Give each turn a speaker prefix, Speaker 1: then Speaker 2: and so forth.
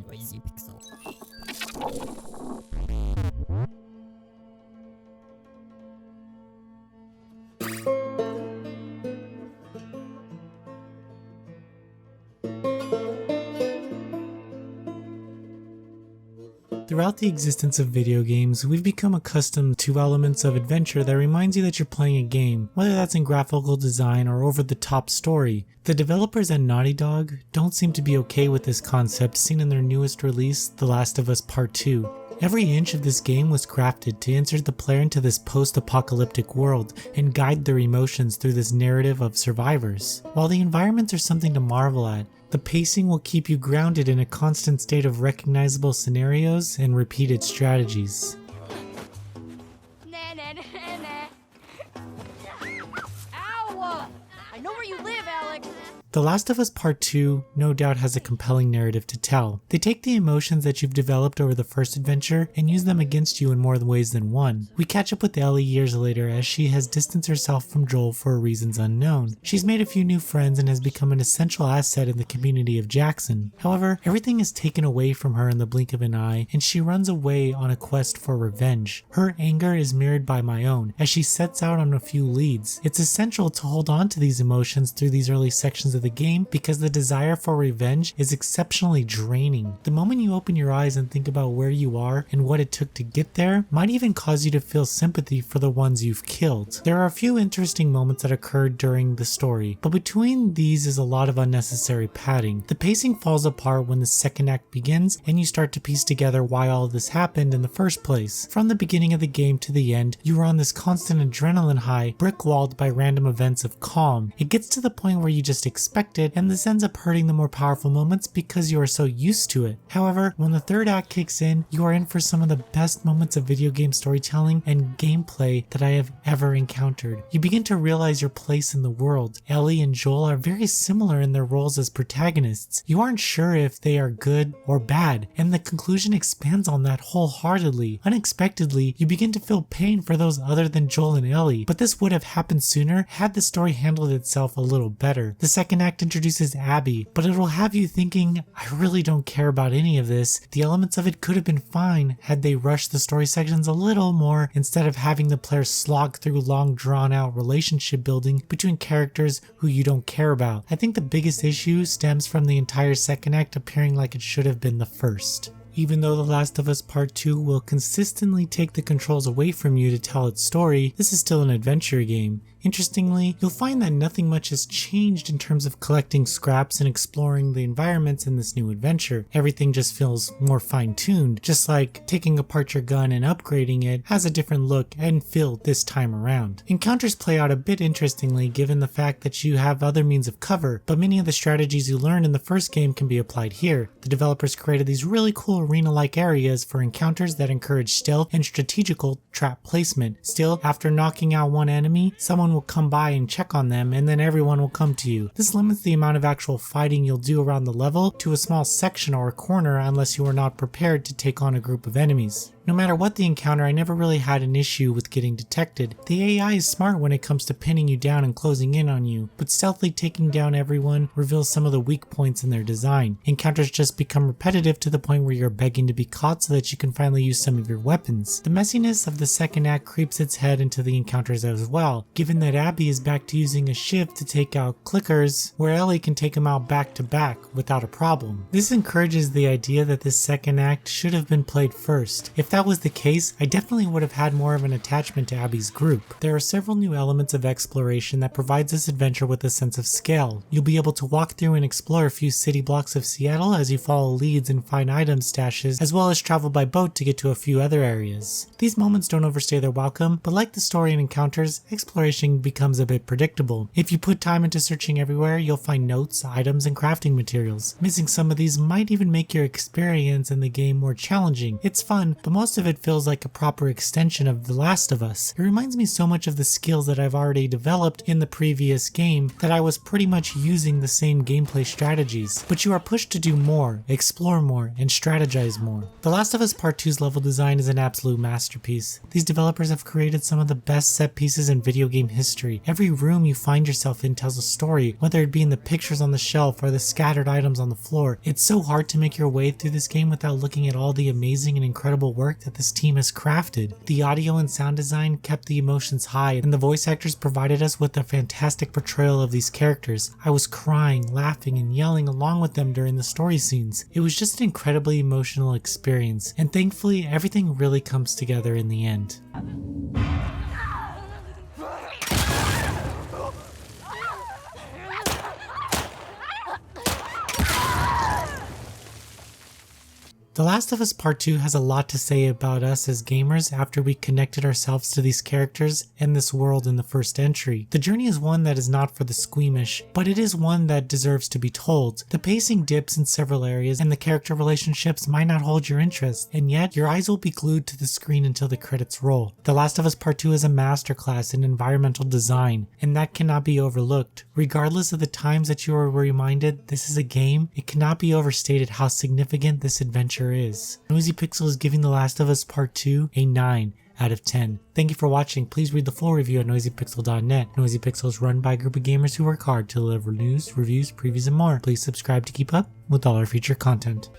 Speaker 1: Noisy pixel.
Speaker 2: Throughout the existence of video games, we've become accustomed to elements of adventure that reminds you that you're playing a game, whether that's in graphical design or over-the-top story. The developers at Naughty Dog don't seem to be okay with this concept seen in their newest release, The Last of Us Part 2. Every inch of this game was crafted to insert the player into this post-apocalyptic world and guide their emotions through this narrative of survivors. While the environments are something to marvel at, the pacing will keep you grounded in a constant state of recognizable scenarios and repeated strategies.
Speaker 3: Ow! I know where you live, Alex!
Speaker 2: The Last of Us Part 2 no doubt has a compelling narrative to tell. They take the emotions that you've developed over the first adventure and use them against you in more ways than one. We catch up with Ellie years later as she has distanced herself from Joel for reasons unknown. She's made a few new friends and has become an essential asset in the community of Jackson. However, everything is taken away from her in the blink of an eye and she runs away on a quest for revenge. Her anger is mirrored by my own as she sets out on a few leads. It's essential to hold on to these emotions through these early sections of the game because the desire for revenge is exceptionally draining. The moment you open your eyes and think about where you are and what it took to get there might even cause you to feel sympathy for the ones you've killed. There are a few interesting moments that occurred during the story, but between these is a lot of unnecessary padding. The pacing falls apart when the second act begins and you start to piece together why all of this happened in the first place. From the beginning of the game to the end, you are on this constant adrenaline high, brick-walled by random events of calm. It gets to the point where you just expect it, and this ends up hurting the more powerful moments because you are so used to it. However, when the third act kicks in, you are in for some of the best moments of video game storytelling and gameplay that I have ever encountered. You begin to realize your place in the world. Ellie and Joel are very similar in their roles as protagonists. You aren't sure if they are good or bad, and the conclusion expands on that wholeheartedly. Unexpectedly, you begin to feel pain for those other than Joel and Ellie, but this would have happened sooner had the story handled itself a little better. The second act introduces Abby, but it'll have you thinking, I really don't care about any of this. The elements of it could have been fine had they rushed the story sections a little more instead of having the player slog through long drawn out relationship building between characters who you don't care about. I think the biggest issue stems from the entire second act appearing like it should have been the first. Even though The Last of Us Part 2 will consistently take the controls away from you to tell its story, this is still an adventure game. Interestingly, you'll find that nothing much has changed in terms of collecting scraps and exploring the environments in this new adventure. Everything just feels more fine-tuned, just like taking apart your gun and upgrading it has a different look and feel this time around. Encounters play out a bit interestingly given the fact that you have other means of cover, but many of the strategies you learned in the first game can be applied here. The developers created these really cool arena-like areas for encounters that encourage stealth and strategical trap placement. Still, after knocking out one enemy, someone will come by and check on them and then everyone will come to you. This limits the amount of actual fighting you'll do around the level to a small section or a corner unless you are not prepared to take on a group of enemies. No matter what the encounter, I never really had an issue with getting detected. The AI is smart when it comes to pinning you down and closing in on you, but stealthily taking down everyone reveals some of the weak points in their design. Encounters just become repetitive to the point where you're begging to be caught so that you can finally use some of your weapons. The messiness of the second act creeps its head into the encounters as well, given that Abby is back to using a shiv to take out clickers, where Ellie can take them out back to back without a problem. This encourages the idea that this second act should have been played first. If that was the case, I definitely would have had more of an attachment to Abby's group. There are several new elements of exploration that provides this adventure with a sense of scale. You'll be able to walk through and explore a few city blocks of Seattle as you follow leads and find item stashes, as well as travel by boat to get to a few other areas. These moments don't overstay their welcome, but like the story and encounters, exploration becomes a bit predictable. If you put time into searching everywhere, you'll find notes, items, and crafting materials. Missing some of these might even make your experience in the game more challenging. It's fun, but most most of it feels like a proper extension of The Last of Us. It reminds me so much of the skills that I've already developed in the previous game that I was pretty much using the same gameplay strategies. But you are pushed to do more, explore more, and strategize more. The Last of Us Part 2's level design is an absolute masterpiece. These developers have created some of the best set pieces in video game history. Every room you find yourself in tells a story, whether it be in the pictures on the shelf or the scattered items on the floor. It's so hard to make your way through this game without looking at all the amazing and incredible work that this team has crafted. The audio and sound design kept the emotions high, and the voice actors provided us with a fantastic portrayal of these characters. I was crying, laughing, and yelling along with them during the story scenes. It was just an incredibly emotional experience, and thankfully everything really comes together in the end. The Last of Us Part 2 has a lot to say about us as gamers after we connected ourselves to these characters and this world in the first entry. The journey is one that is not for the squeamish, but it is one that deserves to be told. The pacing dips in several areas and the character relationships might not hold your interest, and yet your eyes will be glued to the screen until the credits roll. The Last of Us Part 2 is a masterclass in environmental design, and that cannot be overlooked. Regardless of the times that you are reminded this is a game, it cannot be overstated how significant this adventure is. Noisy Pixel is giving The Last of Us Part 2 a 9 out of 10. Thank you for watching. Please read the full review at noisypixel.net. Noisy Pixel is run by a group of gamers who work hard to deliver news, reviews, previews, and more. Please subscribe to keep up with all our future content.